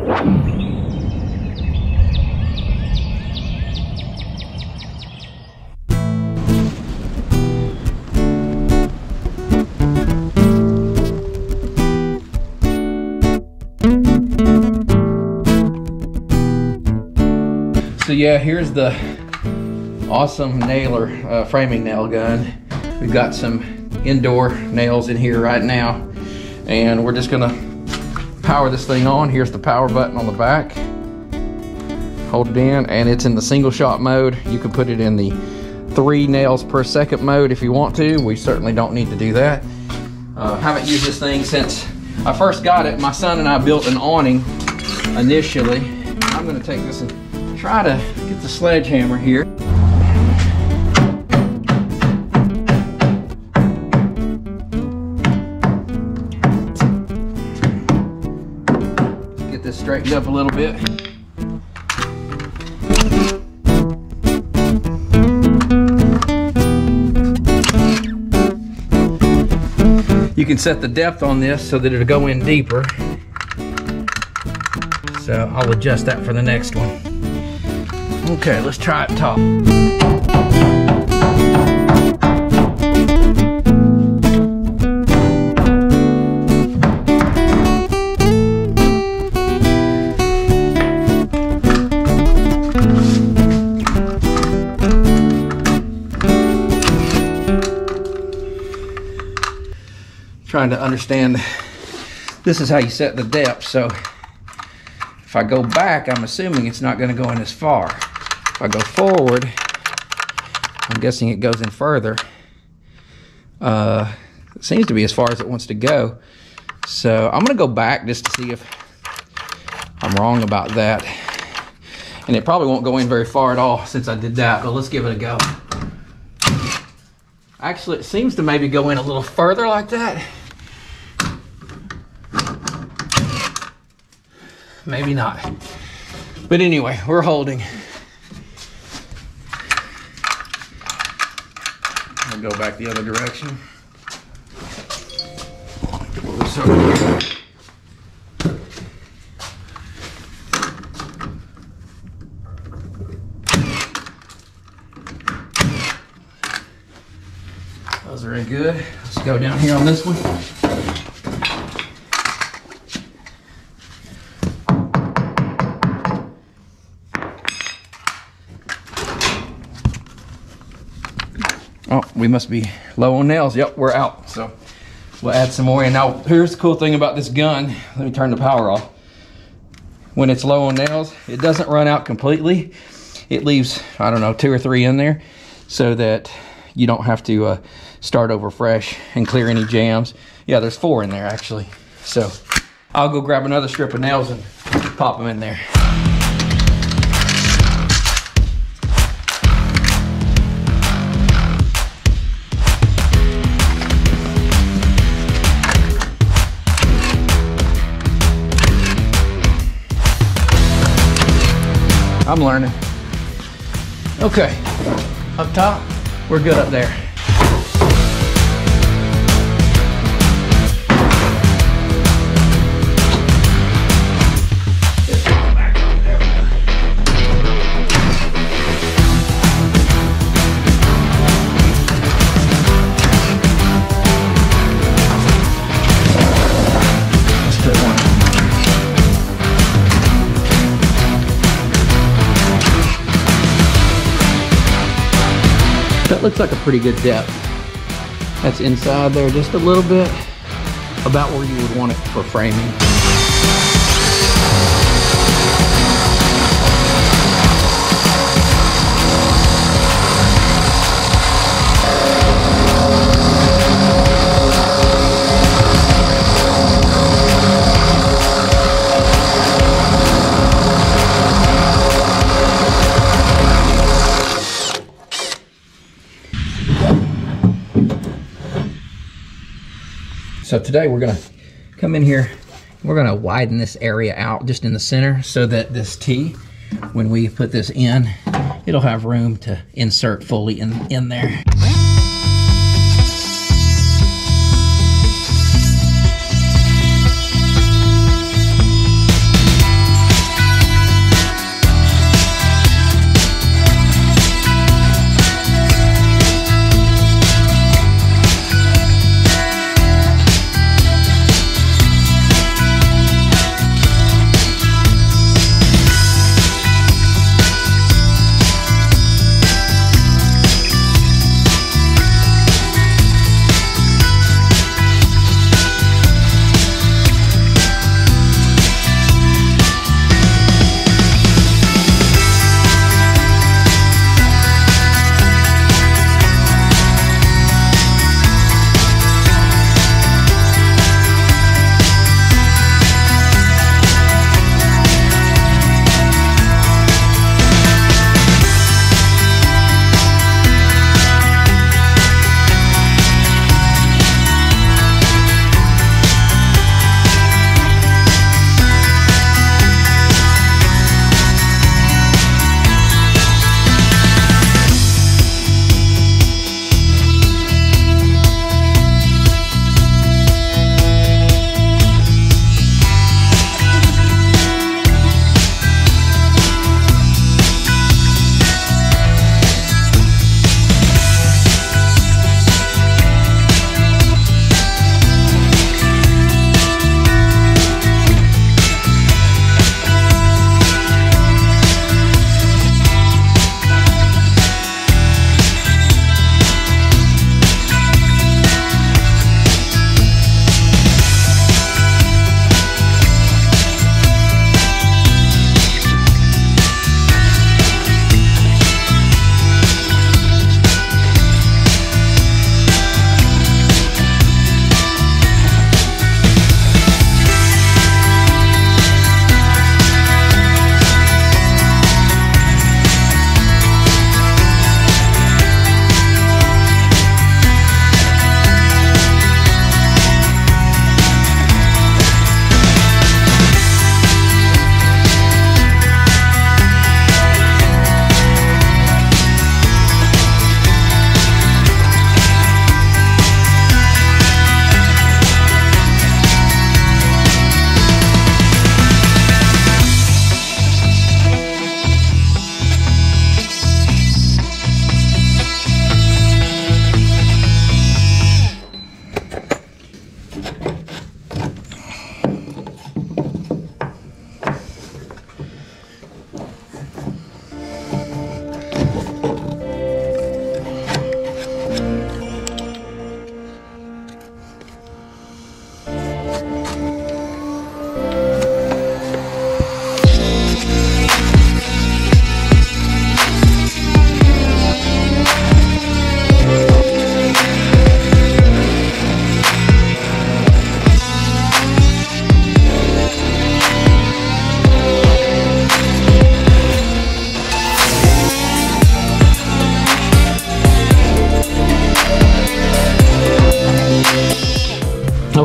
So yeah, here's the awesome nailer, framing nail gun. We've got some indoor nails in here right now, and we're just gonna power this thing on. Here's the power button on the back. Hold it in, and it's in the single shot mode. You can put it in the 3 nails per second mode if you want to. We certainly don't need to do that. Haven't used this thing since I first got it. My son and I built an awning initially. I'm gonna take this and try to get the sledgehammer here. Get this straightened up a little bit. You can set the depth on this so that it'll go in deeper. So I'll adjust that for the next one. Okay, let's try it top. Trying to understand, this is how you set the depth. So if I go back, I'm assuming it's not going to go in as far. If I go forward, I'm guessing it goes in further. It seems to be as far as it wants to go. So I'm going to go back just to see if I'm wrong about that. And it probably won't go in very far at all since I did that, but let's give it a go. Actually, it seems to maybe go in a little further like that. Maybe not. But anyway, we're holding. I'll go back the other direction. Those are in good. Let's go down here on this one. Oh, we must be low on nails. Yep, we're out. So we'll add some more in. Now, here's the cool thing about this gun. Let me turn the power off. When it's low on nails, it doesn't run out completely. It leaves, I don't know, 2 or 3 in there so that you don't have to start over fresh and clear any jams. Yeah, there's 4 in there actually. So I'll go grab another strip of nails and pop them in there. I'm learning. Okay, up top, we're good up there. That looks like a pretty good depth. That's inside there just a little bit, about where you would want it for framing. So today we're gonna come in here, we're gonna widen this area out just in the center so that this T, when we put this in, it'll have room to insert fully in there.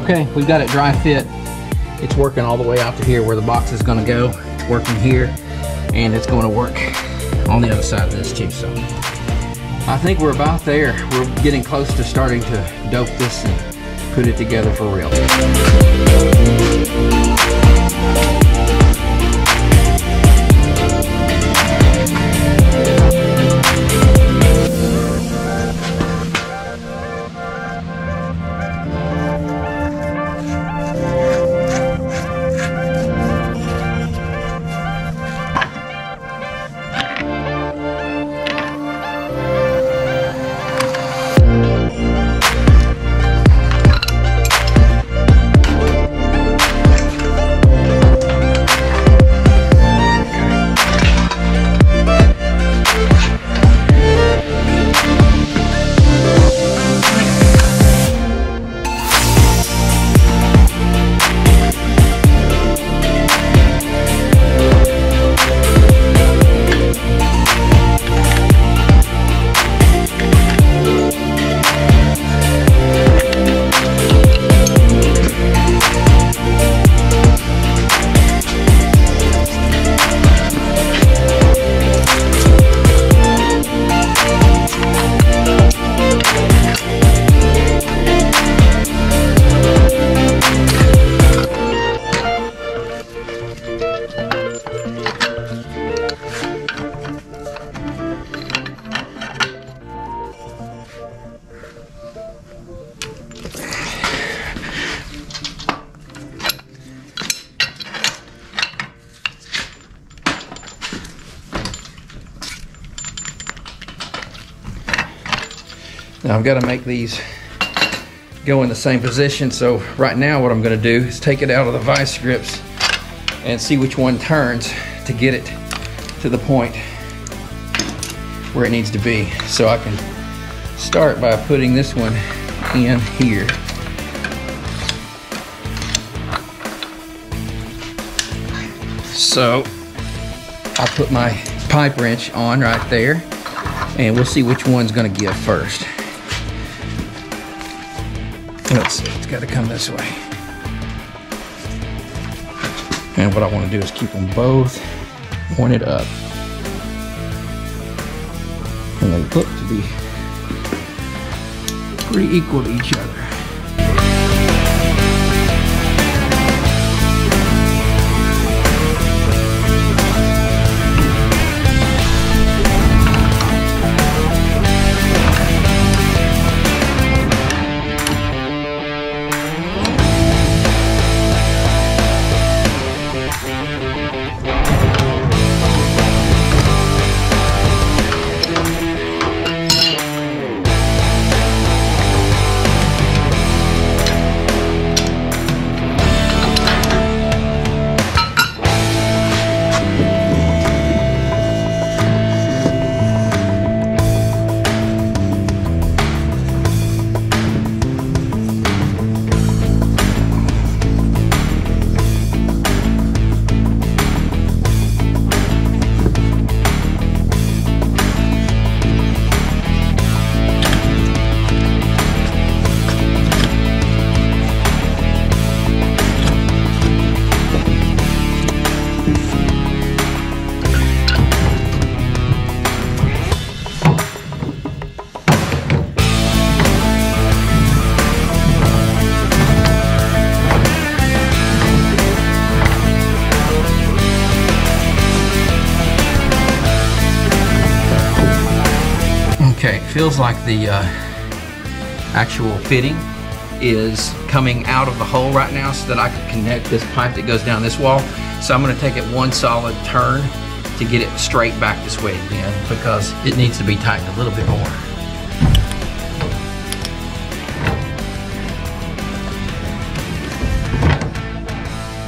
Okay, we've got it dry fit. It's working all the way out to here where the box is gonna go. It's working here, and it's gonna work on the other side of this too. So I think we're about there. We're getting close to starting to dope this and put it together for real. Now I've got to make these go in the same position. So right now what I'm going to do is take it out of the vice grips and see which one turns to get it to the point where it needs to be. So I can start by putting this one in here. So I'll put my pipe wrench on right there and we'll see which one's going to give first. Let's see, it's got to come this way. And what I want to do is keep them both pointed up. And they look to be pretty equal to each other. Okay, feels like the actual fitting is coming out of the hole right now so that I can connect this pipe that goes down this wall. So I'm going to take it one solid turn to get it straight back this way again because it needs to be tightened a little bit more.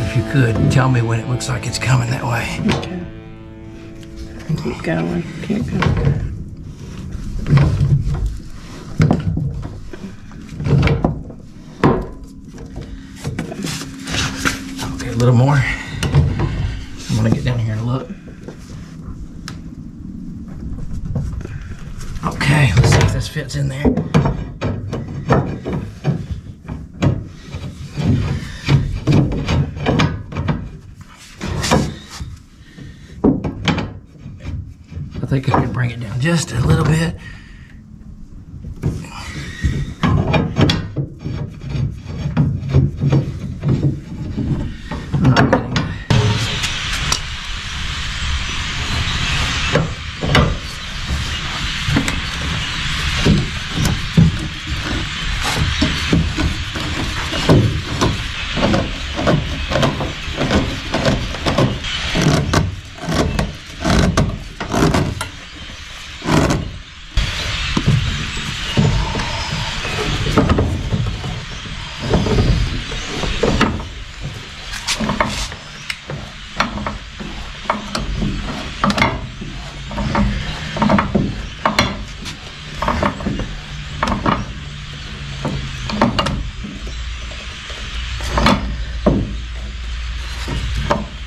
If you could, tell me when it looks like it's coming that way. Okay. Keep going, keep going. Okay, a little more. I'm gonna get down here and look. Okay, let's see if this fits in there. think I can bring it down just a little bit. Not getting it.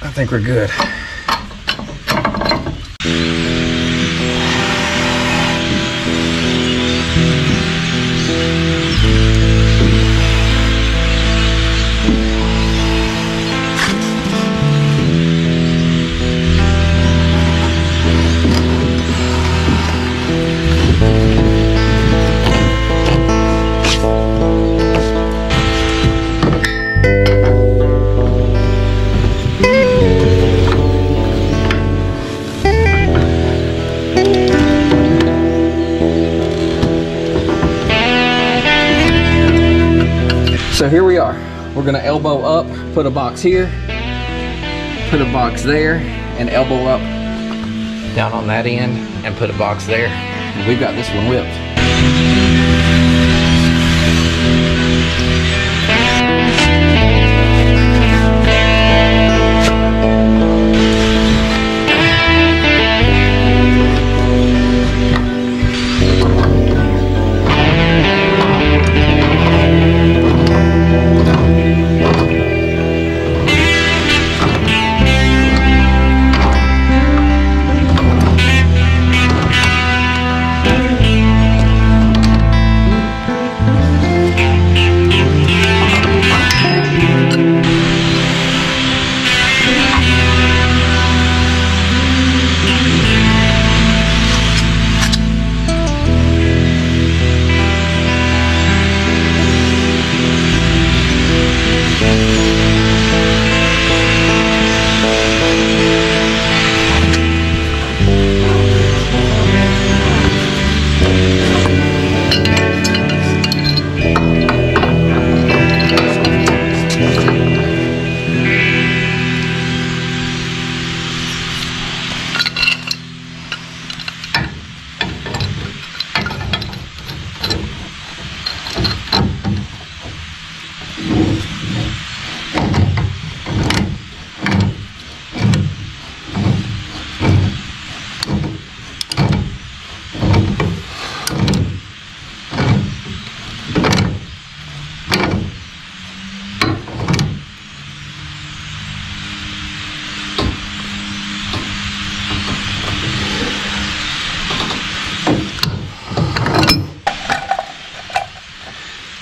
I think we're good. So here we are. We're gonna elbow up, put a box here, put a box there, and elbow up down on that end and put a box there. And we've got this one whipped.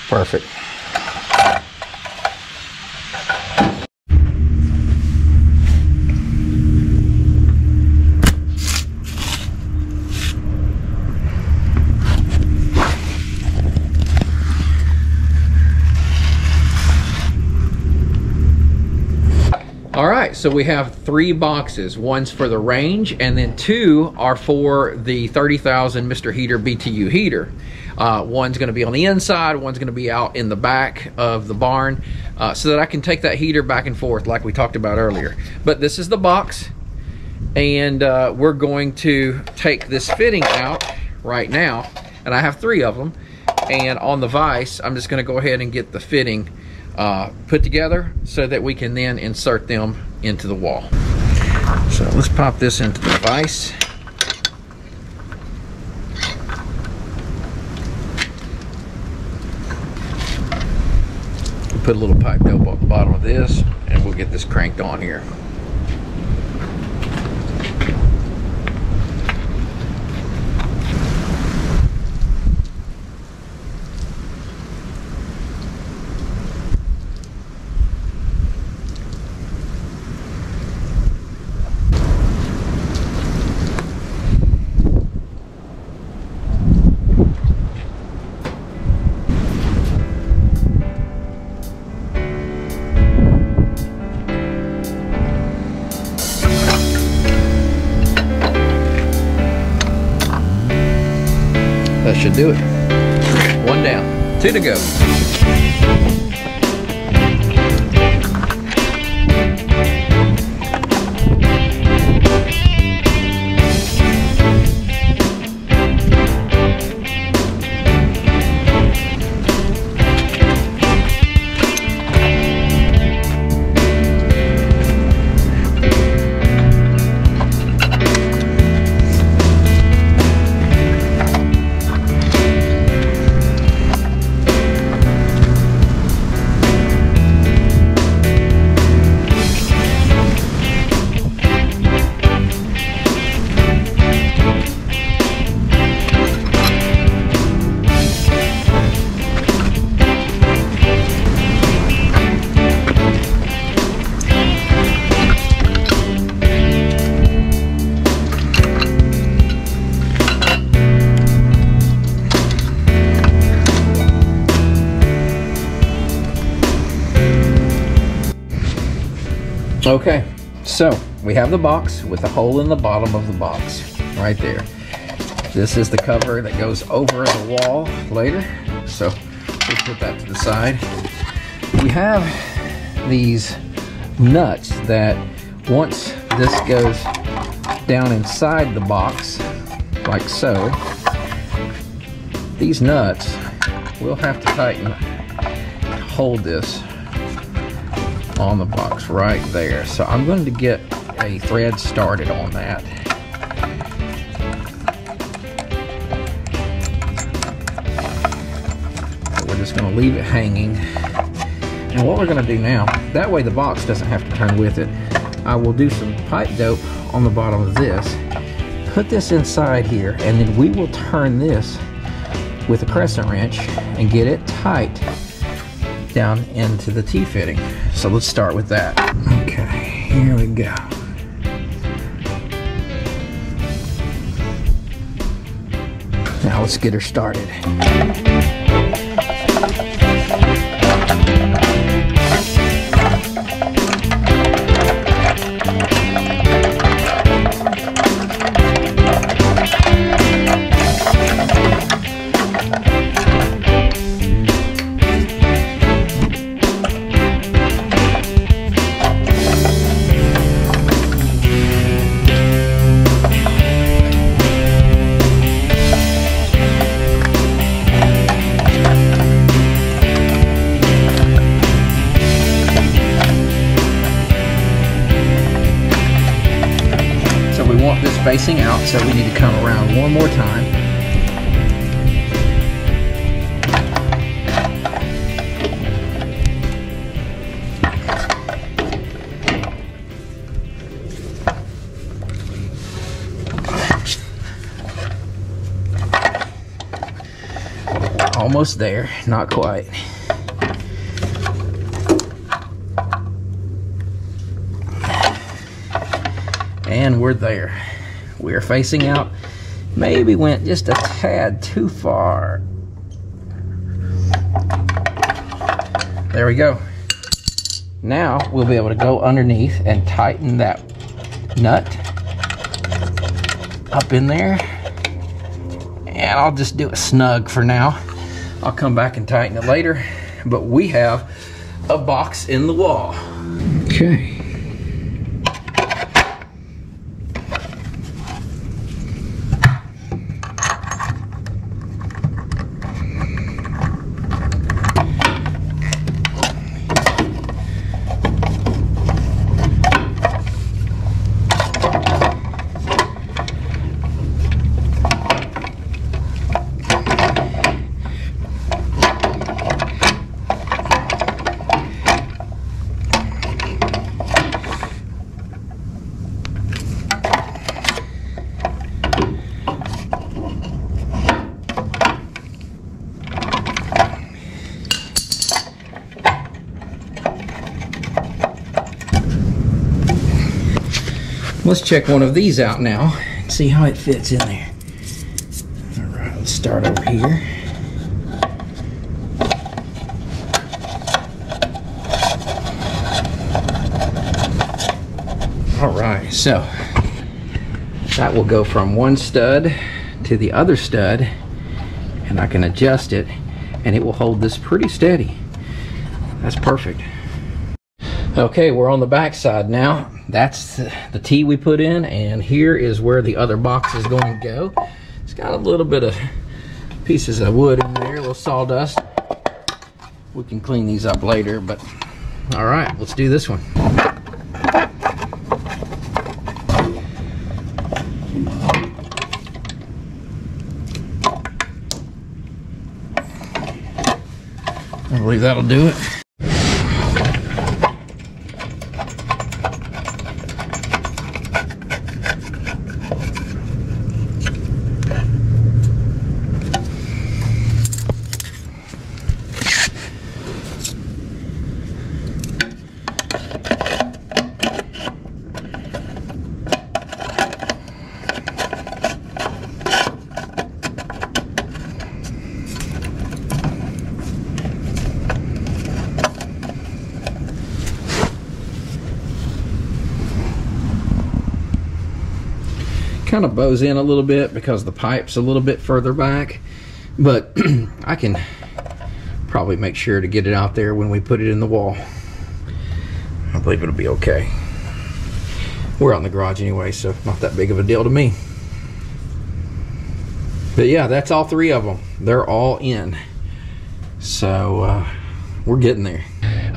Perfect. All right, so we have 3 boxes. One's for the range, and then 2 are for the 30,000 Mr. Heater BTU heater. One's gonna be on the inside, one's gonna be out in the back of the barn, so that I can take that heater back and forth like we talked about earlier. But this is the box, and we're going to take this fitting out right now, and I have 3 of them. And on the vise, I'm just gonna go ahead and get the fitting put together so that we can then insert them into the wall. So let's pop this into the vise. Put a little pipe dope on the bottom of this, and we'll get this cranked on here. should do it. One down, 2 to go. Okay, so we have the box with the hole in the bottom of the box right there. This is the cover that goes over the wall later, so we'll put that to the side. We have these nuts that once this goes down inside the box, like so, these nuts we'll have to tighten, hold this on the box right there. So I'm going to get a thread started on that. So we're just going to leave it hanging. And what we're going to do now, that way the box doesn't have to turn with it, I will do some pipe dope on the bottom of this, put this inside here, and then we will turn this with a crescent wrench and get it tight down into the T-fitting. So let's start with that. Okay, here we go. Now let's get her started. This facing out, so we need to come around one more time. Almost there, not quite. And we're there. We're facing out. Maybe went just a tad too far. There we go. Now we'll be able to go underneath and tighten that nut up in there. And I'll just do it snug for now. I'll come back and tighten it later. But we have a box in the wall. Okay. Let's check one of these out now and see how it fits in there. All right, let's start over here. All right, so that will go from one stud to the other stud, and I can adjust it and it will hold this pretty steady. That's perfect. Okay, we're on the back side now. That's the tee we put in, and here is where the other box is going to go. It's got a little bit of pieces of wood in there, a little sawdust. We can clean these up later, but all right, let's do this one. I believe that'll do it. Kind of bows in a little bit because the pipe's a little bit further back, but I can probably make sure to get it out there when we put it in the wall. I believe it'll be okay. We're out in the garage anyway, so not that big of a deal to me. But yeah, that's all three of them. They're all in. So we're getting there.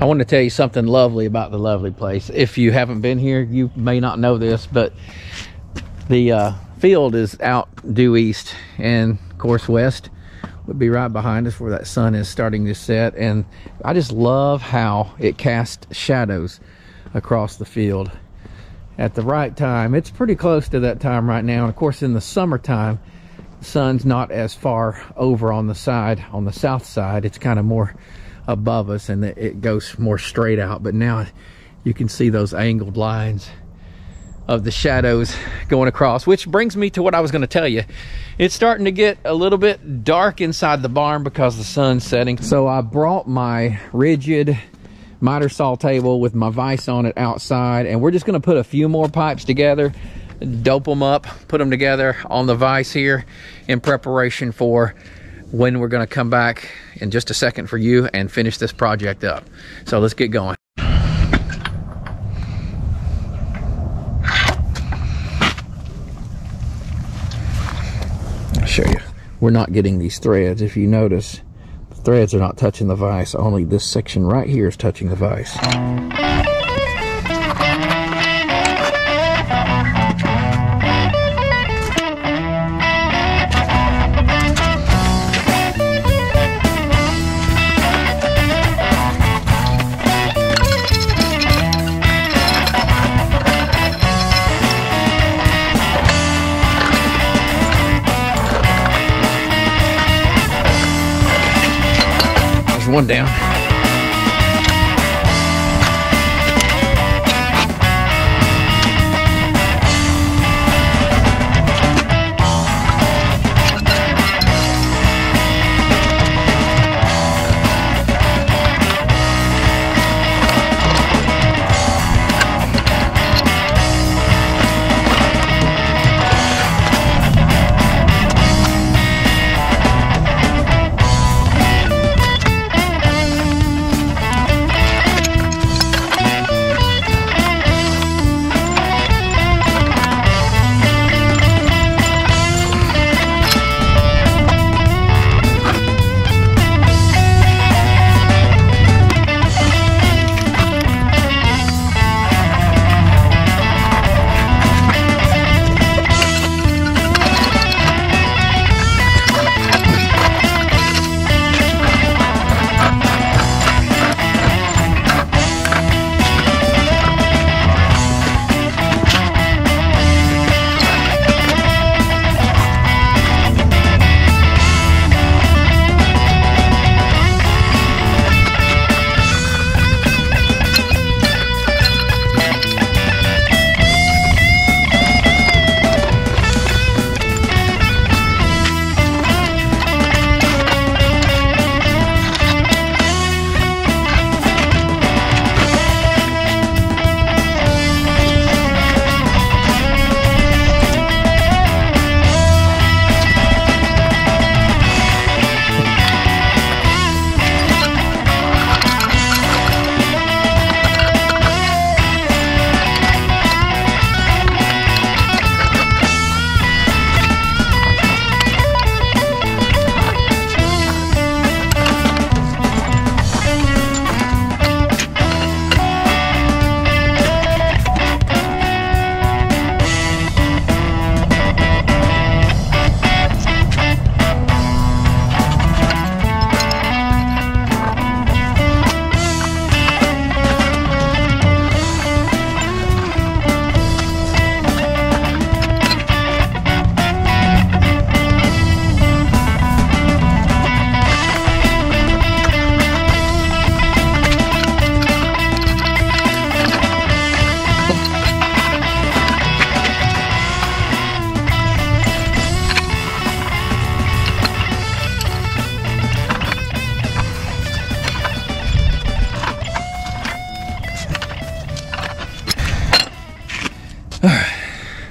I want to tell you something lovely about the lovely place. If you haven't been here, you may not know this, but the field is out due east, and of course west would be right behind us where that sun is starting to set. And I just love how it casts shadows across the field at the right time. It's pretty close to that time right now, and of course in the summertime the sun's not as far over on the side, on the south side. It's kind of more above us and it goes more straight out, but now you can see those angled lines of the shadows going across, which brings me to what I was going to tell you. It's starting to get a little bit dark inside the barn because the sun's setting. So I brought my rigid miter saw table with my vise on it outside, and we're just going to put a few more pipes together, dope them up, put them together on the vise here in preparation for when we're going to come back in just a second for you and finish this project up. So let's get going. Show you. We're not getting these threads. If you notice, the threads are not touching the vise. Only this section right here is touching the vise. One down.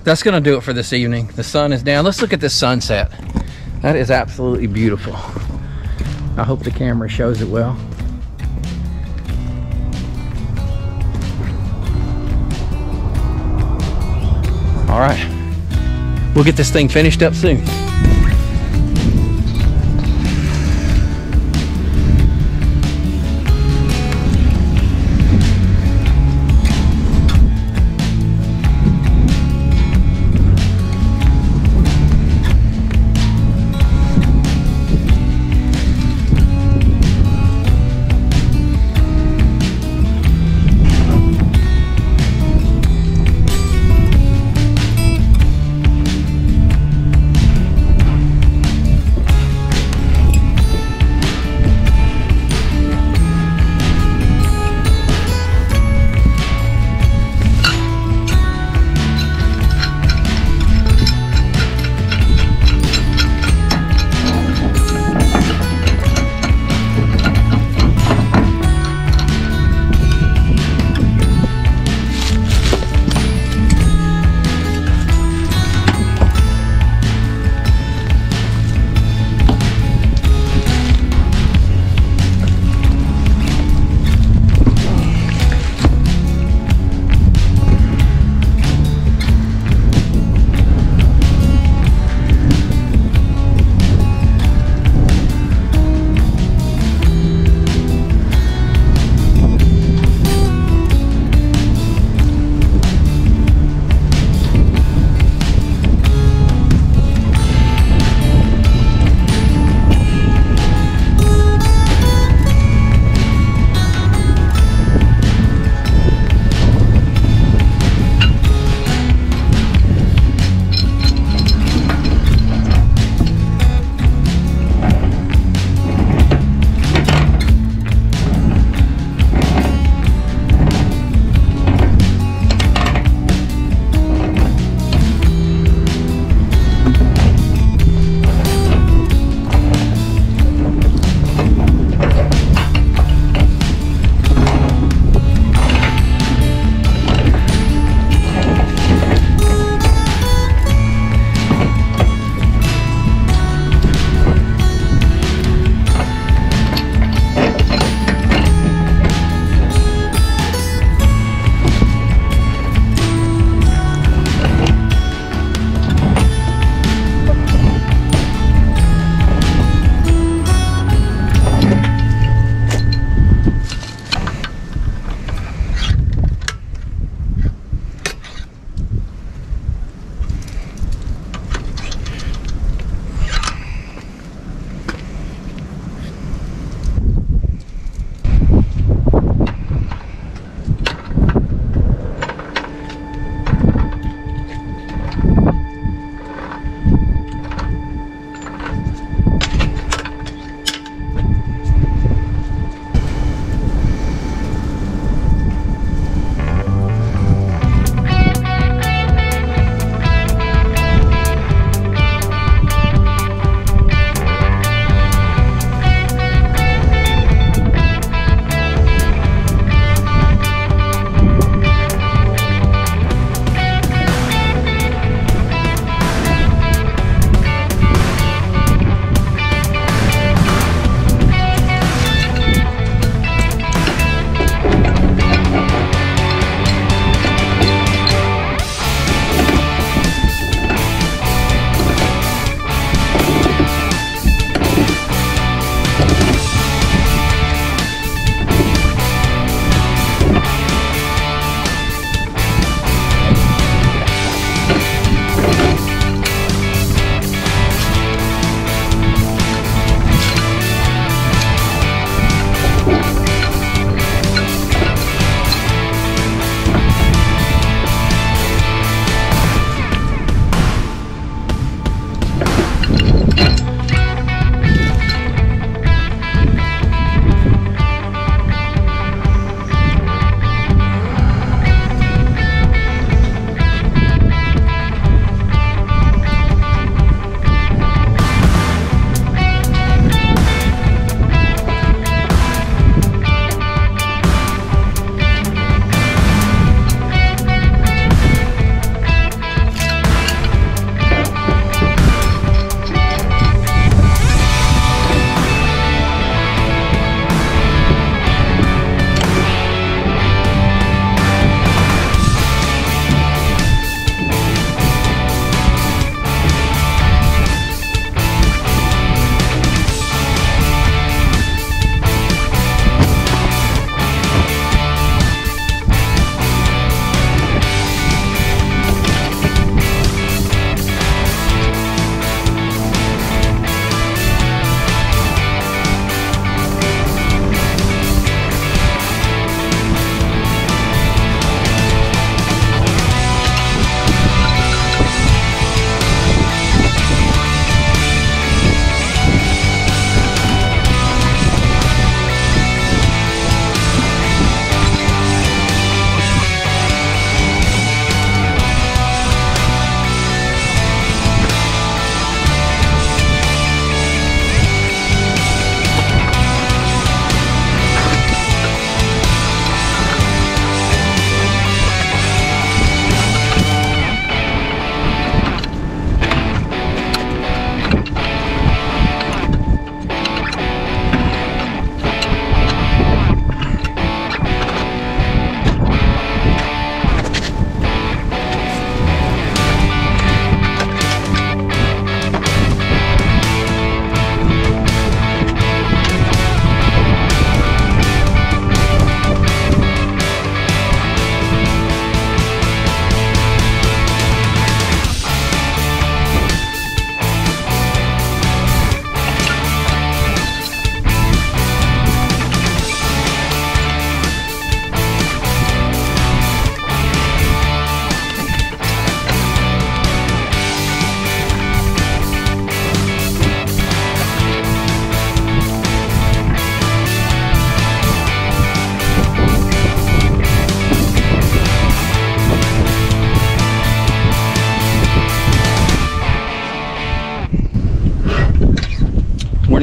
That's gonna do it for this evening. The sun is down. Let's look at this sunset. That is absolutely beautiful. I hope the camera shows it well. All right, we'll get this thing finished up soon.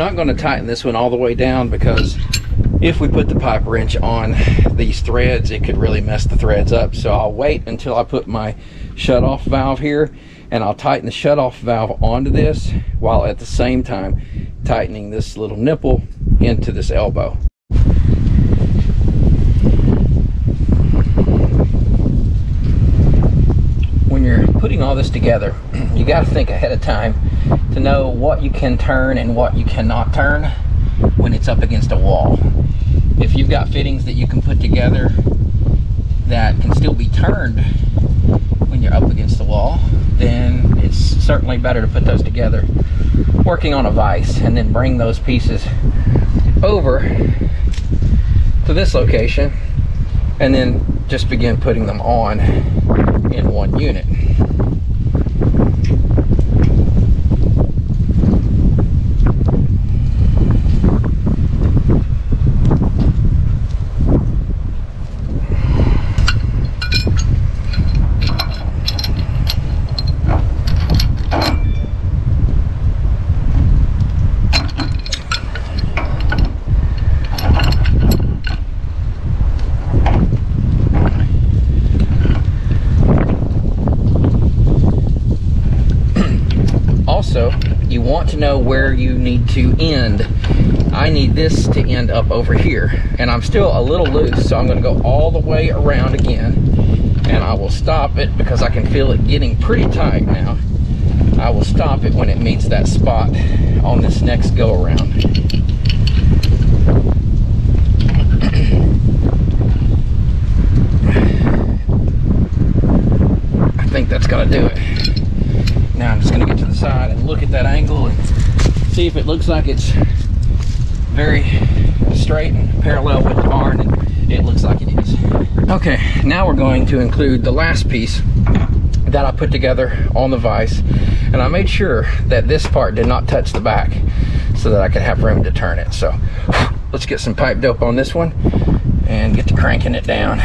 not going to tighten this one all the way down, because if we put the pipe wrench on these threads, it could really mess the threads up. So I'll wait until I put my shut-off valve here, and I'll tighten the shut-off valve onto this while at the same time tightening this little nipple into this elbow. When you're putting all this together, you got to think ahead of time to know what you can turn and what you cannot turn when it's up against a wall. If you've got fittings that you can put together that can still be turned when you're up against the wall, then it's certainly better to put those together working on a vise, and then bring those pieces over to this location and then just begin putting them on in one unit. You want to know where you need to end. I need this to end up over here, and I'm still a little loose, so I'm going to go all the way around again, and I will stop it because I can feel it getting pretty tight now. I will stop it when it meets that spot on this next go around. I think that's going to do it. Now I'm just going to get to the side and look at that angle and see if it looks like it's very straight and parallel with the barn, and it looks like it is. Okay, now we're going to include the last piece that I put together on the vise, and I made sure that this part did not touch the back so that I could have room to turn it. So let's get some pipe dope on this one and get to cranking it down.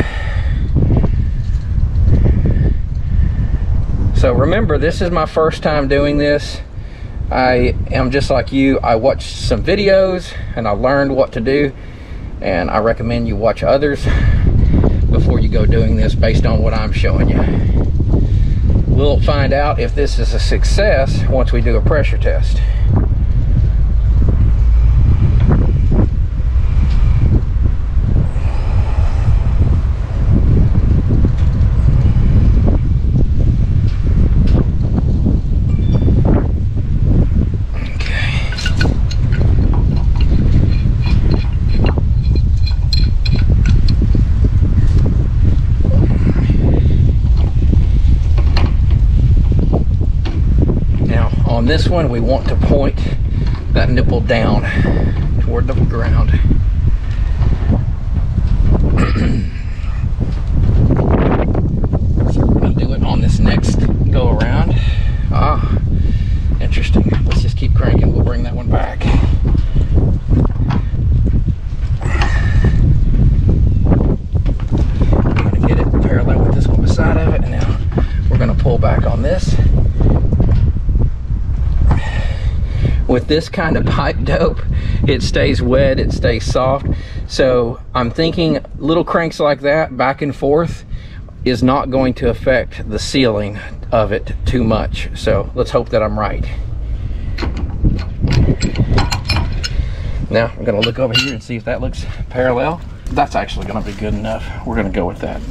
So remember, this is my first time doing this. I am just like you. I watched some videos and I learned what to do, and I recommend you watch others before you go doing this based on what I'm showing you. We'll find out if this is a success once we do a pressure test. This one, we want to point that nipple down toward the ground. So we're going to do it on this next go around. Ah, interesting. Let's just keep cranking. We'll bring that one back. I'm going to get it parallel with this one beside of it, and now we're going to pull back on this. With this kind of pipe dope, it stays wet, it stays soft. So I'm thinking little cranks like that back and forth is not going to affect the sealing of it too much. So let's hope that I'm right. Now I'm gonna look over here and see if that looks parallel. That's actually gonna be good enough. We're gonna go with that.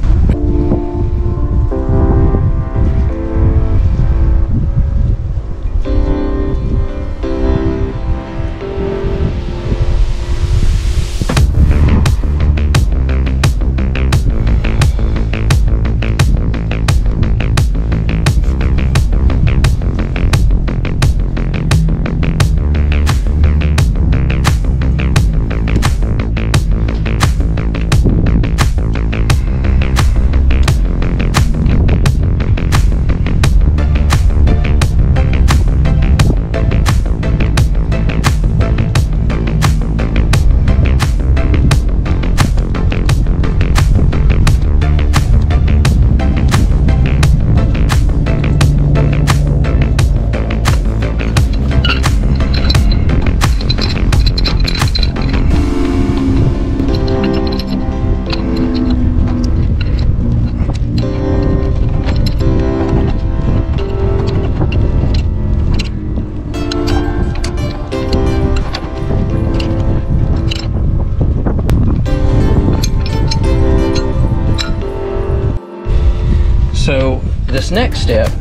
So this next step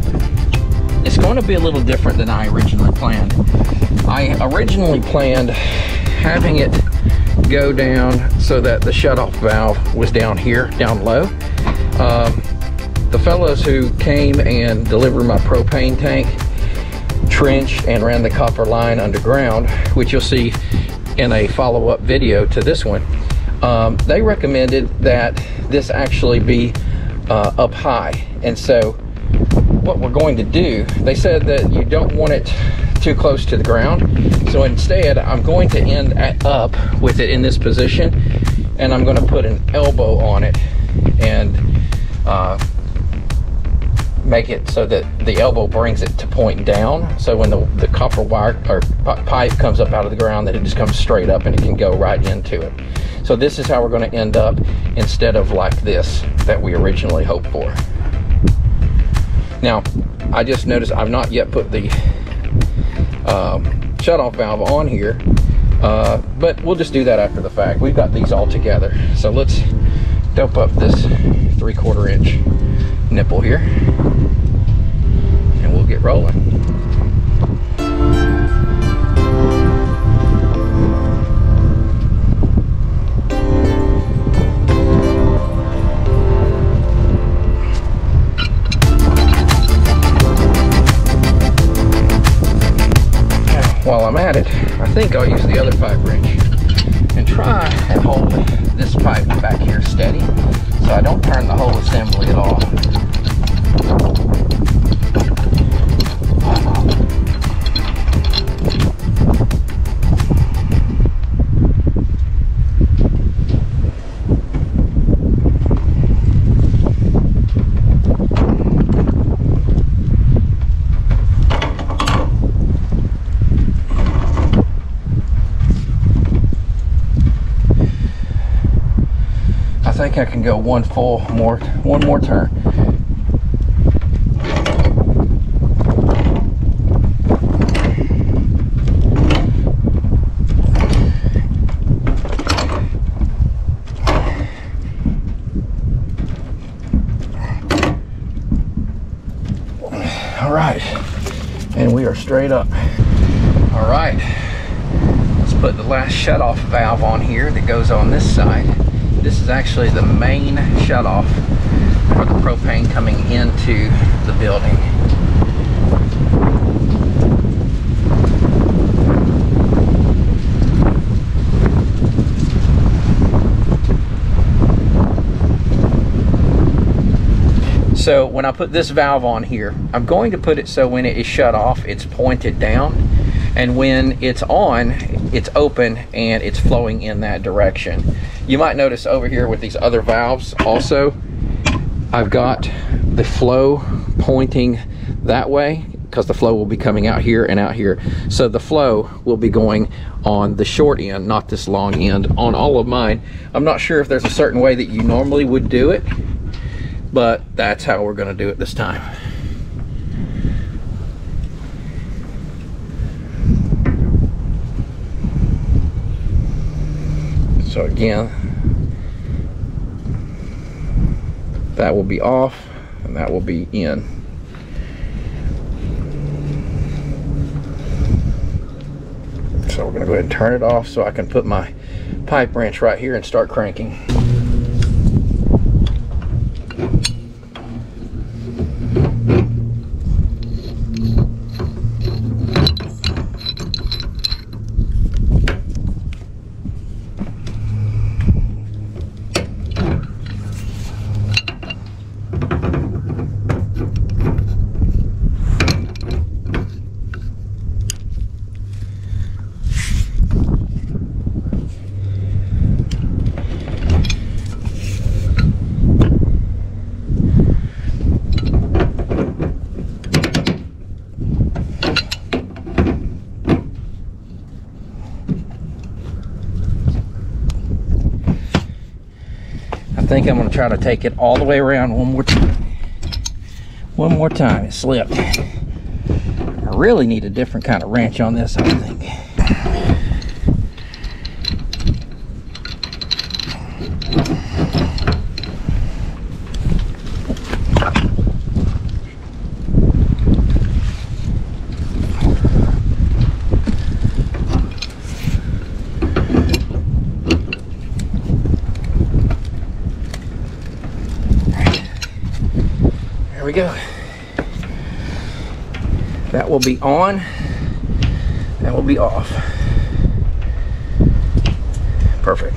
is going to be a little different than I originally planned. I originally planned having it go down so that the shutoff valve was down here, down low. The fellows who came and delivered my propane tank trenched and ran the copper line underground, which you'll see in a follow-up video to this one. They recommended that this actually be up high, and so what we're going to do, they said that you don't want it too close to the ground, so instead I'm going to end up with it in this position, and I'm going to put an elbow on it and make it so that the elbow brings it to point down, so when the copper wire or pipe comes up out of the ground, that it just comes straight up and it can go right into it. So this is how we're going to end up, instead of like this that we originally hoped for. Now, I just noticed I've not yet put the shutoff valve on here, but we'll just do that after the fact. We've got these all together. So let's dope up this 3/4 inch nipple here, and we'll get rolling. While I'm at it, I think I'll use the other pipe wrench and try and hold this pipe back here steady so I don't turn the whole assembly at all. I think I can go one more turn. All right, and we are straight up. All right, let's put the last shutoff valve on here that goes on this side. This is actually the main shutoff for the propane coming into the building. So when I put this valve on here, I'm going to put it so when it is shut off, it's pointed down, and when it's on, it's open and it's flowing in that direction. You might notice over here with these other valves also, I've got the flow pointing that way because the flow will be coming out here and out here. So the flow will be going on the short end, not this long end on all of mine. I'm not sure if there's a certain way that you normally would do it, but that's how we're going to do it this time. So again, that will be off and that will be in. So we're going to go ahead and turn it off so I can put my pipe wrench right here and start cranking. I think I'm going to try to take it all the way around one more time. One more time. It slipped. I really need a different kind of wrench on this, I think. we go. That will be on. That will be off. Perfect.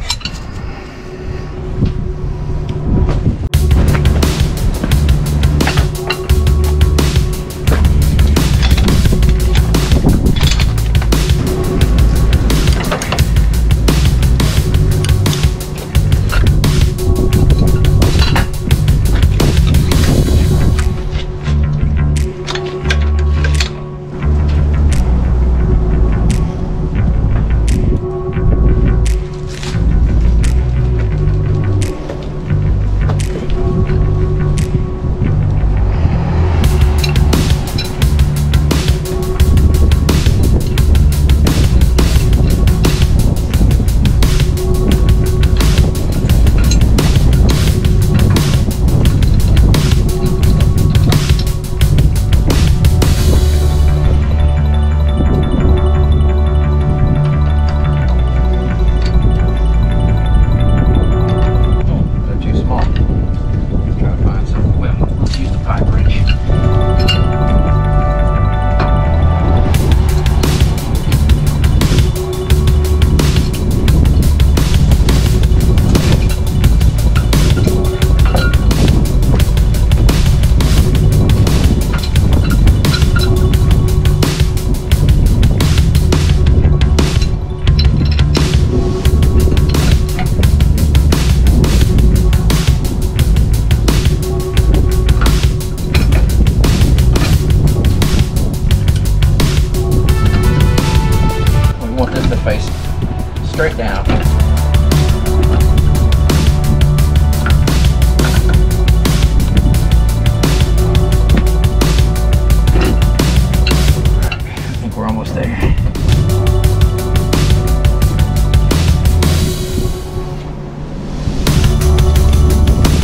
Straight down. I think we're almost there. I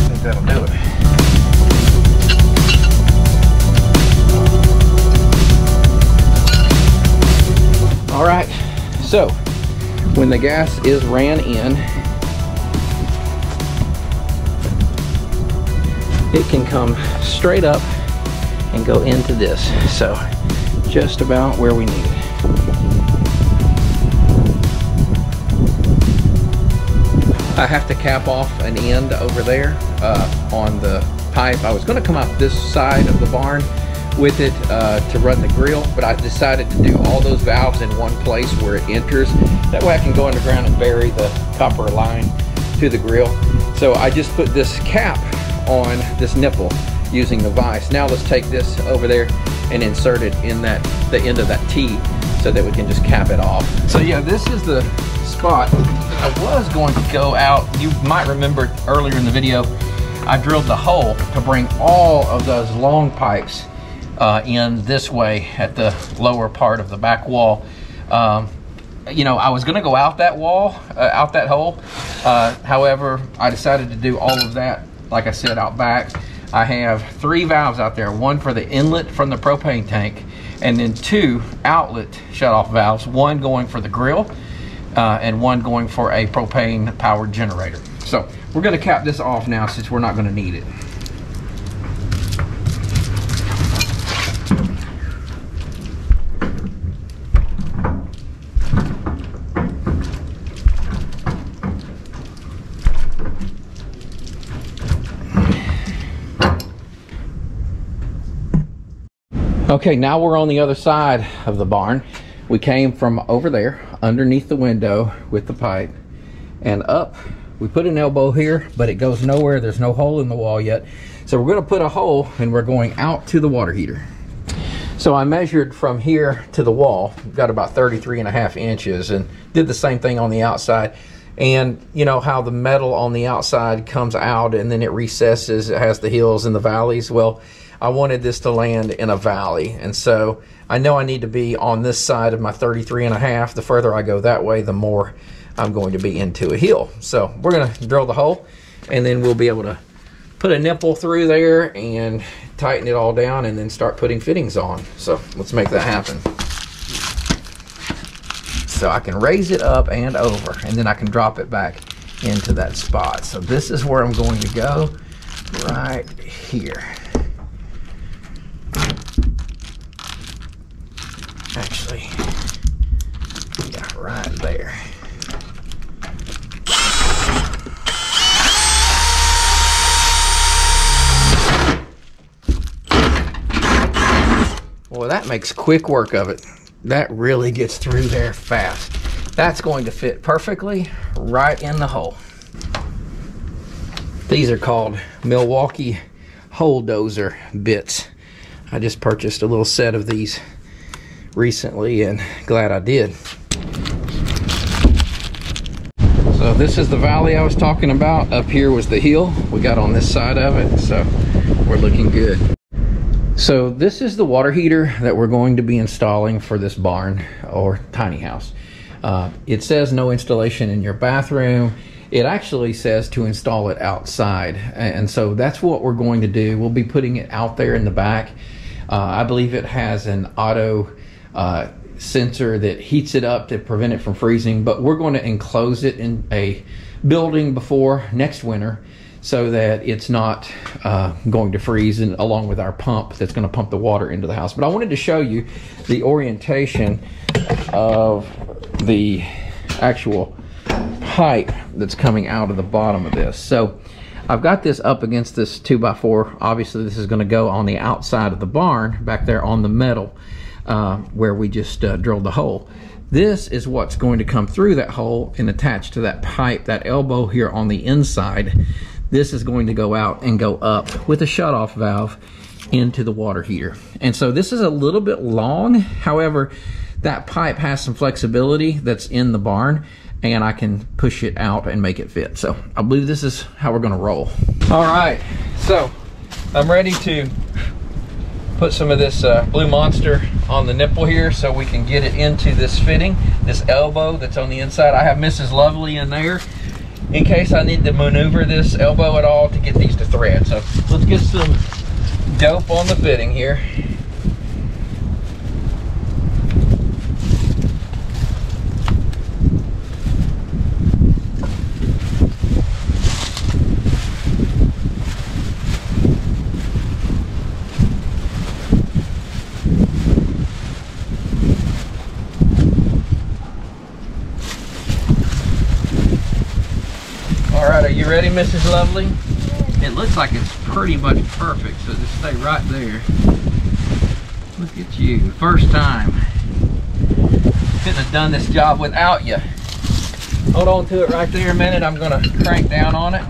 think that'll do it. All right, so when the gas is ran in, it can come straight up and go into this. So just about where we need it. I have to cap off an end over there on the pipe. I was going to come out this side of the barn with it to run the grill, but I decided to do all those valves in one place where it enters. That way I can go underground and bury the copper line to the grill. So I just put this cap on this nipple using the vise. Now let's take this over there and insert it in the end of that T so that we can just cap it off. So yeah, this is the spot I was going to go out. You might remember earlier in the video, I drilled the hole to bring all of those long pipes in this way at the lower part of the back wall. You know, I was going to go out that wall, out that hole. However, I decided to do all of that, like I said, out back. I have 3 valves out there, one for the inlet from the propane tank, and then 2 outlet shutoff valves, one going for the grill and one going for a propane powered generator. So we're going to cap this off now since we're not going to need it. Okay, now we're on the other side of the barn. We came from over there underneath the window with the pipe and up. We put an elbow here, but it goes nowhere. There's no hole in the wall yet. So we're gonna put a hole and we're going out to the water heater. So I measured from here to the wall, got about 33.5 inches, and did the same thing on the outside. And you know how the metal on the outside comes out and then it recesses, it has the hills and the valleys. Well, I wanted this to land in a valley, and so I know I need to be on this side of my 33.5. The further I go that way, the more I'm going to be into a hill. So we're gonna drill the hole, and then we'll be able to put a nipple through there and tighten it all down and then start putting fittings on. So let's make that happen. So I can raise it up and over, and then I can drop it back into that spot. So this is where I'm going to go, right here. Well, that makes quick work of it. That really gets through there fast. That's going to fit perfectly right in the hole. These are called Milwaukee hole dozer bits. I just purchased a little set of these recently and glad I did. So this is the valley I was talking about. Up here was the hill. We got on this side of it, so we're looking good. So this is the water heater that we're going to be installing for this barn or tiny house. It says no installation in your bathroom. It actually says to install it outside, and so that's what we're going to do. We'll be putting it out there in the back. I believe it has an auto sensor that heats it up to prevent it from freezing, but we're going to enclose it in a building before next winter so that it's not going to freeze, and along with our pump that's going to pump the water into the house. But I wanted to show you the orientation of the actual pipe that's coming out of the bottom of this. So I've got this up against this 2x4. Obviously this is going to go on the outside of the barn back there on the metal where we just drilled the hole. This is what's going to come through that hole and attach to that pipe, that elbow here on the inside. This is going to go out and go up with a shutoff valve into the water heater. And so this is a little bit long. However, that pipe has some flexibility that's in the barn, and I can push it out and make it fit. So I believe this is how we're gonna roll. All right, so I'm ready to put some of this Blue Monster on the nipple here so we can get it into this fitting, this elbow that's on the inside. I have Mrs. Lovely in there in case I need to maneuver this elbow at all to get these to thread. So let's get some dope on the fitting here. Are you ready, Mrs. Lovely? It looks like it's pretty much perfect, so just stay right there. Look at you, first time. Couldn't have done this job without you. Hold on to it right there a minute. I'm gonna crank down on it.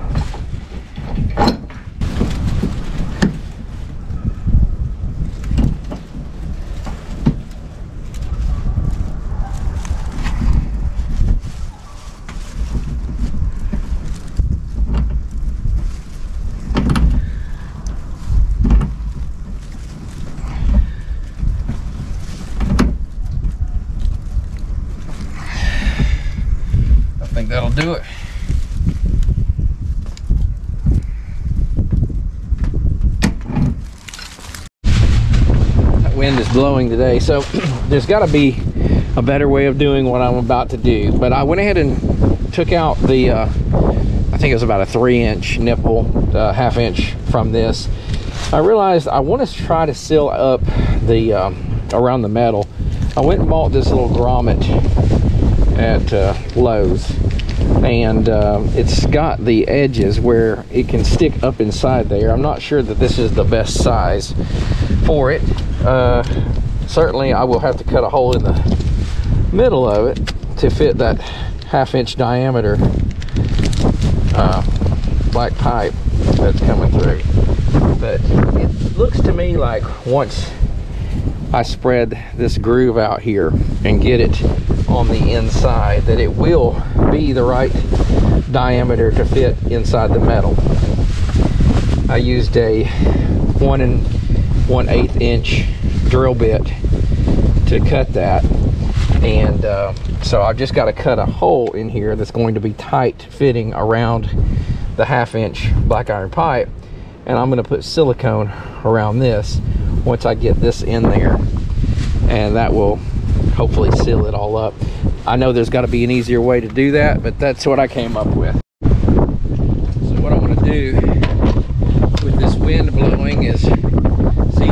That'll do it. That wind is blowing today, so there's got to be a better way of doing what I'm about to do. But I went ahead and took out the I think it was about a 3-inch nipple, ½ inch from this. I realized I want to try to seal up the around the metal. I went and bought this little grommet at Lowe's, and it's got the edges where it can stick up inside there. I'm not sure that this is the best size for it. Certainly I will have to cut a hole in the middle of it to fit that ½ inch diameter black pipe that's coming through. But it looks to me like once I spread this groove out here and get it on the inside, that it will be the right diameter to fit inside the metal. I used a 1 1/8 inch drill bit to cut that, and so I've just got to cut a hole in here that's going to be tight fitting around the ½ inch black iron pipe, and I'm going to put silicone around this once I get this in there, and that will hopefully seal it all up. I know there's got to be an easier way to do that, but that's what I came up with. So what I want to do with this wind blowing is see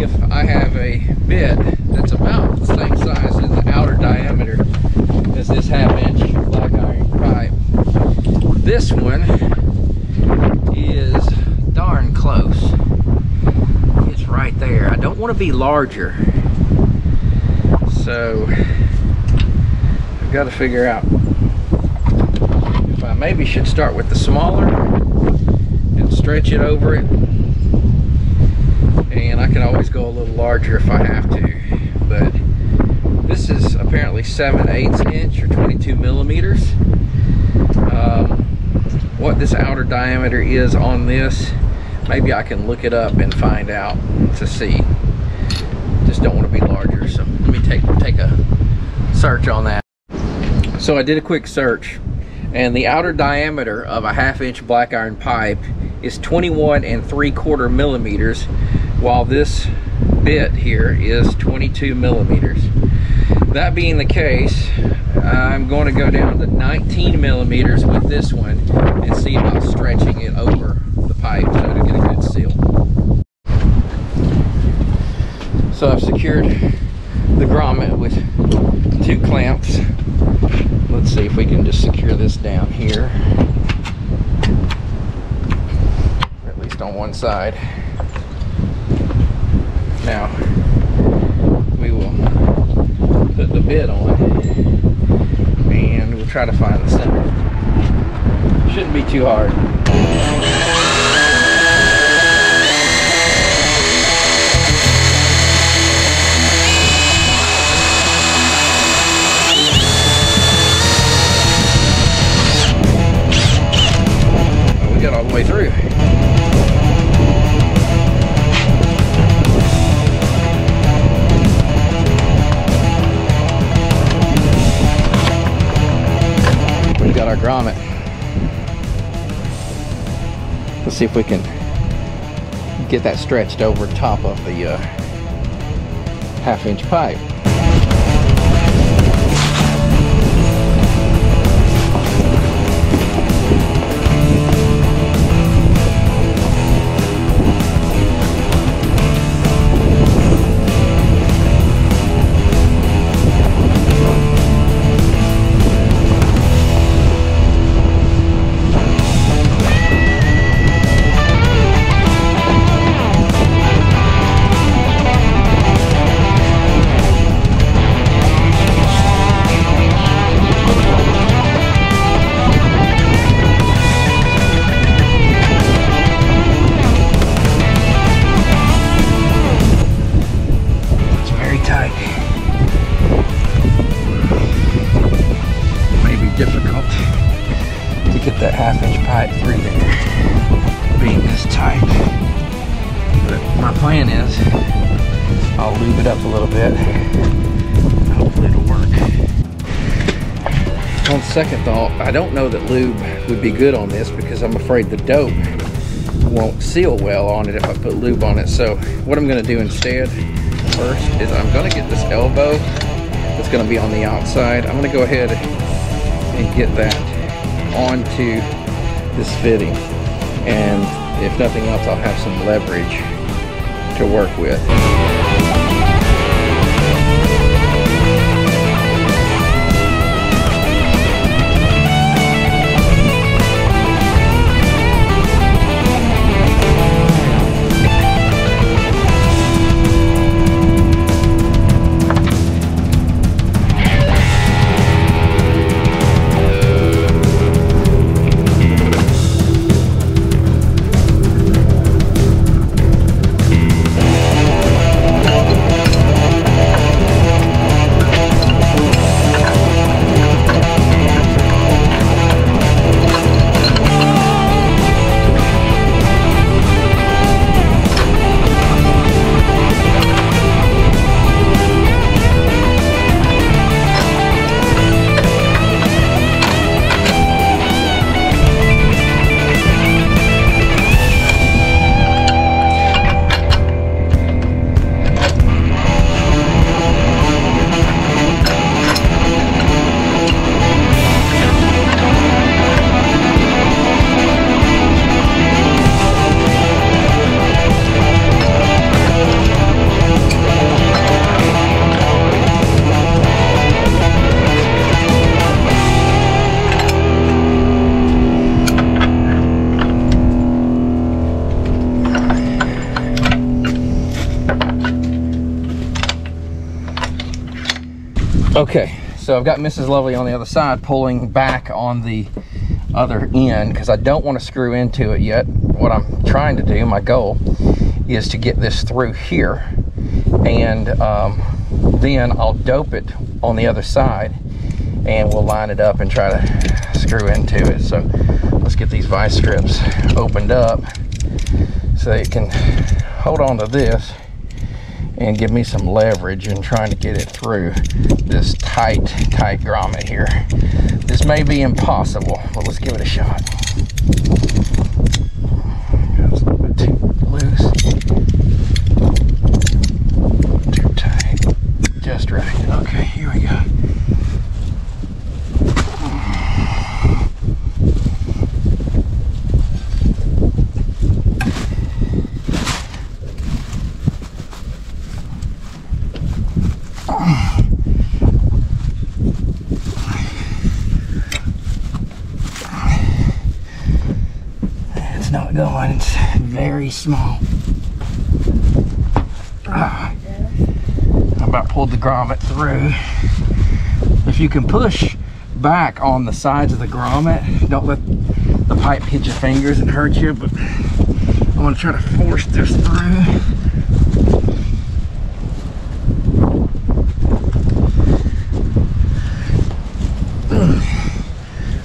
if I have a bit that's about the same size in the outer diameter as this ½ inch black iron pipe. This one is darn close. It's right there. I don't want to be larger So I've got to figure out if I maybe should start with the smaller and stretch it over it, and I can always go a little larger if I have to. But this is apparently 7/8 inch or 22 millimeters. What this outer diameter is on this, maybe I can look it up and find out to see. Just don't want to be larger, so let me take a search on that. So I did a quick search, and the outer diameter of a 1/2 inch black iron pipe is 21 3/4 millimeters, while this bit here is 22 millimeters. That being the case, I'm going to go down to 19 millimeters with this one and see about stretching it over the pipe so to get a good seal. So I've secured the grommet with 2 clamps. Let's see if we can just secure this down here, or at least on one side. Now we will put the bit on and we'll try to find the center. Shouldn't be too hard. We got all the way through. We've got our grommet. Let's see if we can get that stretched over top of the 1/2 inch pipe. Difficult to get that 1/2 inch pipe through there, being this tight. But my plan is I'll lube it up a little bit. Hopefully it'll work. On second thought, I don't know that lube would be good on this because I'm afraid the dope won't seal well on it if I put lube on it. So what I'm going to do instead first is I'm going to get this elbow that's going to be on the outside. I'm going to go ahead and get that onto this fitting, and if nothing else I'll have some leverage to work with. Okay, so I've got Mrs. Lovely on the other side pulling back on the other end because I don't want to screw into it yet. What I'm trying to do, my goal, is to get this through here, and then I'll dope it on the other side and we'll line it up and try to screw into it. So let's get these vice grips opened up so it can hold on to this and give me some leverage in trying to get it through this tight grommet here. This may be impossible, but let's give it a shot. It's a little bit too loose. Too tight. Just right. Okay, here we go. It's not going, it's very small. I about pulled the grommet through. If you can push back on the sides of the grommet, don't let the pipe hit your fingers and hurt you, but I want to try to force this through.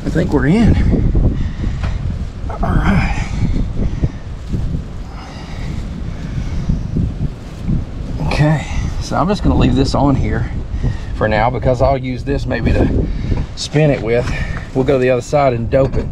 I think we're in. All right. Okay, so I'm just going to leave this on here for now because I'll use this maybe to spin it with. We'll go to the other side and dope it.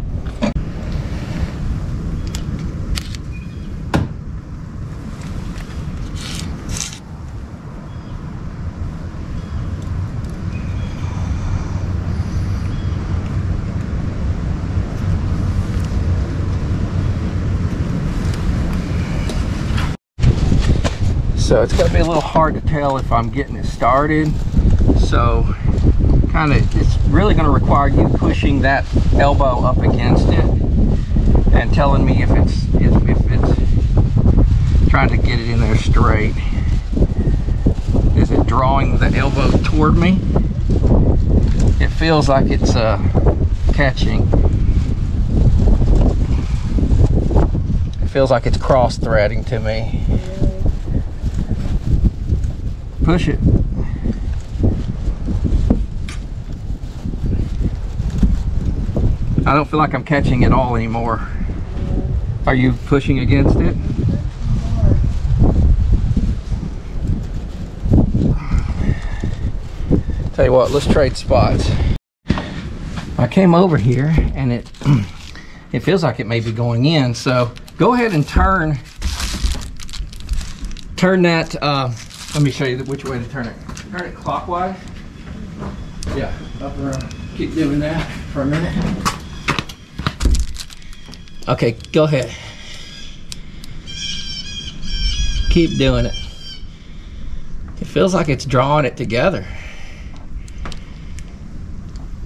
So it's going to be a little hard to tell if I'm getting it started. So it's really going to require you pushing that elbow up against it and telling me if it's trying to get it in there straight. Is it drawing the elbow toward me? It feels like it's catching. It feels like it's cross threading to me. Push it. I don't feel like I'm catching it all anymore. Are you pushing against it? Tell you what, let's trade spots. I came over here and it feels like it may be going in, so go ahead and turn that. Let me show you which way to turn it. Turn it clockwise. Yeah, up around. Keep doing that for a minute. Okay, go ahead. Keep doing it. It feels like it's drawing it together.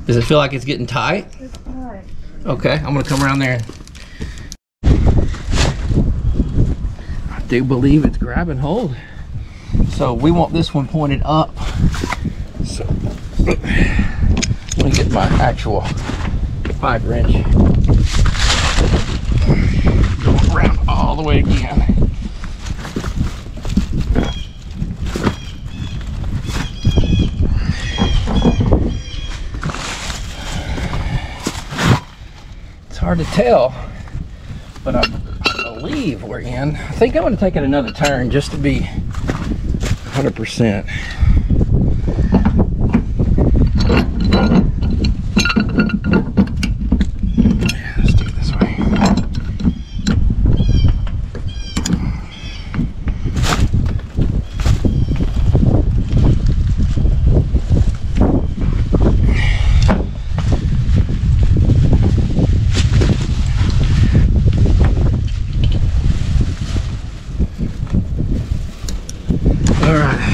Does it feel like it's getting tight? It's tight. Okay, I'm gonna come around there. I do believe it's grabbing hold. So we want this one pointed up. So let me get my actual 5 wrench. Go around all the way again. It's hard to tell, but I believe we're in. I think I'm going to take it another turn just to be 100%. Let's do it this way. All right.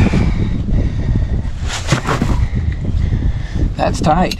That's tight.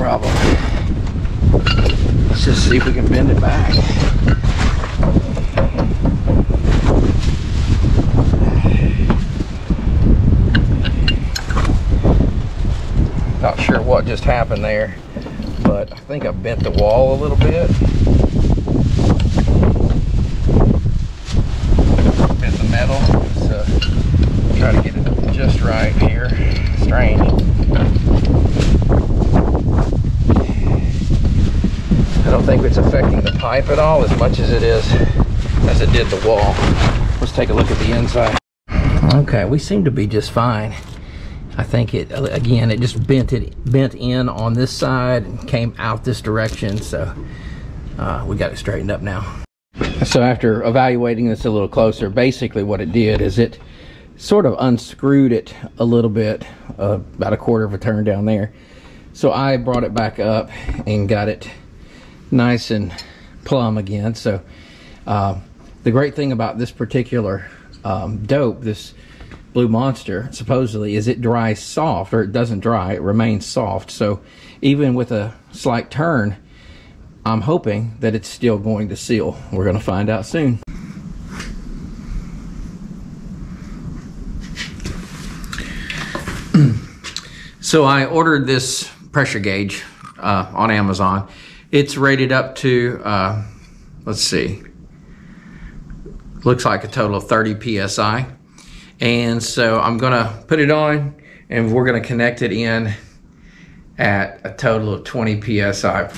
problem. Let's just see if we can bend it back. Not sure what just happened there, but I think I bent the wall a little bit. Bent the metal, so try to get it just right here. Strange. I don't think it's affecting the pipe at all as much as it did the wall. Let's take a look at the inside. Okay, we seem to be just fine. I think it just bent in on this side and came out this direction, so we got it straightened up now. So after evaluating this a little closer, basically what it did is it sort of unscrewed it a little bit, about a quarter of a turn down there. So I brought it back up and got it nice and plumb again. So the great thing about this particular dope, this Blue Monster, supposedly, is it dries soft, or it doesn't dry, it remains soft. So even with a slight turn, I'm hoping that it's still going to seal. We're going to find out soon. So I ordered this pressure gauge on Amazon. It's rated up to, let's see, looks like a total of 30 PSI. And so I'm gonna put it on and we're gonna connect it in at a total of 20 PSI.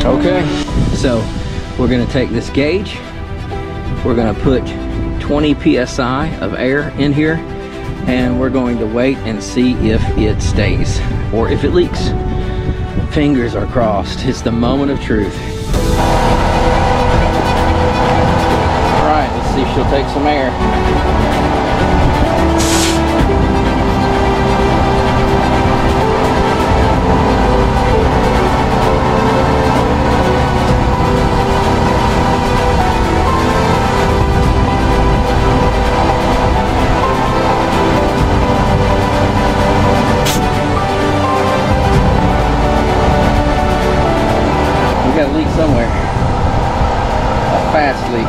Okay, so we're going to take this gauge, we're going to put 20 PSI of air in here, and we're going to wait and see if it stays or if it leaks. Fingers are crossed. It's the moment of truth. All right, let's see if she'll take some air. Got a leak somewhere. A fast leak.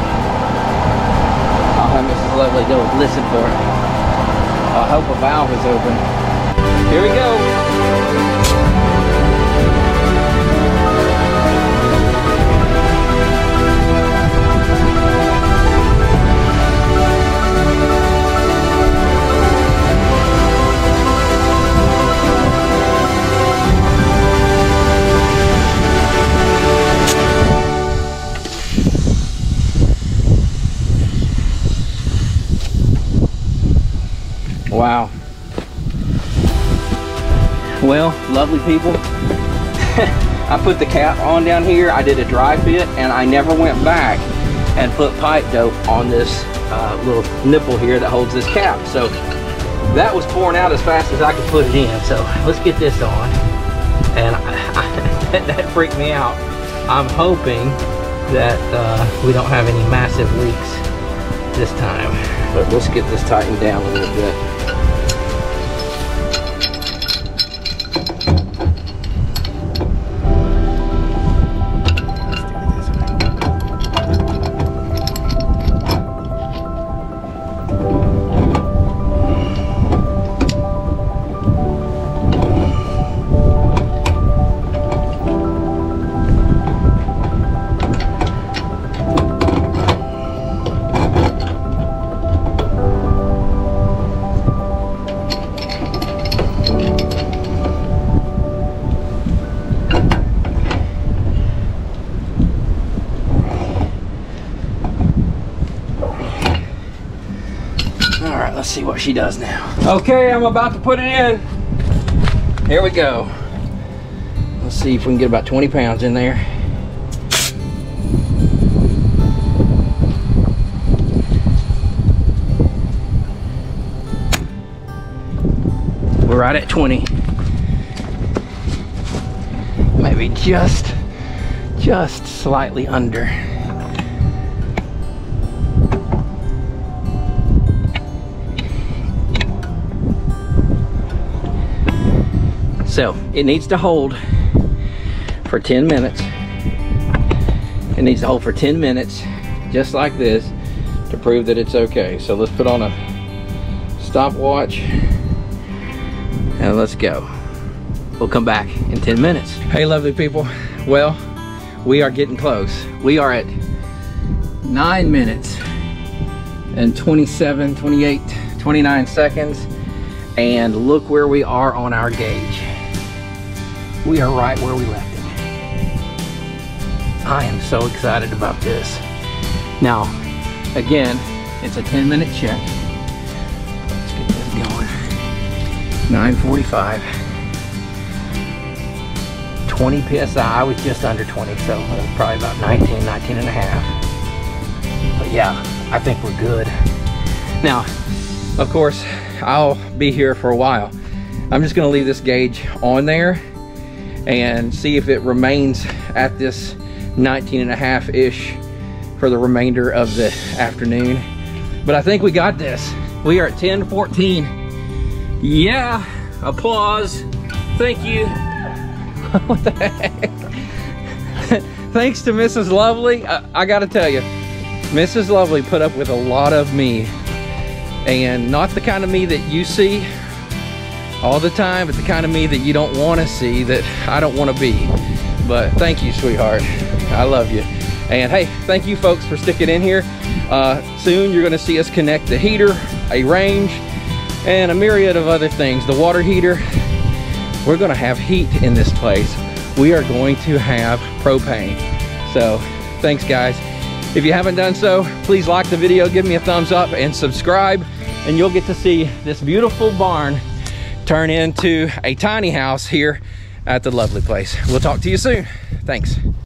I'll have Mrs. Lovely go listen for it. I hope a valve is open. Here we go. Wow. Well, lovely people, I put the cap on down here. I did a dry fit and I never went back and put pipe dope on this little nipple here that holds this cap. So that was pouring out as fast as I could put it in. So let's get this on. And that freaked me out. I'm hoping that we don't have any massive leaks this time. But let's get this tightened down a little bit. All right, let's see what she does now. Okay, I'm about to put it in. Here we go. Let's see if we can get about 20 pounds in there. We're right at 20. Maybe just slightly under. So it needs to hold for 10 minutes. It needs to hold for 10 minutes, just like this, to prove that it's okay. So let's put on a stopwatch and let's go. We'll come back in 10 minutes. Hey, lovely people. Well, we are getting close. We are at 9 minutes and 27, 28, 29 seconds. And look where we are on our gauge. We are right where we left it. I am so excited about this. Now, again, it's a 10-minute check. Let's get this going. 9:45. 20 PSI. I was just under 20, so it was probably about 19 and a half. But yeah, I think we're good. Now, of course, I'll be here for a while. I'm just gonna leave this gauge on there and see if it remains at this 19 and a half-ish for the remainder of the afternoon. But I think we got this. We are at 10:14. Yeah, applause. Thank you. What the heck? Thanks to Mrs. Lovely. I gotta tell you, Mrs. Lovely put up with a lot of me, and not the kind of me that you see all the time, but the kind of me that you don't want to see, that I don't want to be. But thank you, sweetheart. I love you. And hey, thank you folks for sticking in here. Soon you're going to see us connect the heater, a range, and a myriad of other things. The water heater. We're going to have heat in this place. We are going to have propane. So thanks, guys. If you haven't done so, please like the video, give me a thumbs up, and subscribe, and you'll get to see this beautiful barn turn into a tiny house here at the lovely place. We'll talk to you soon. Thanks.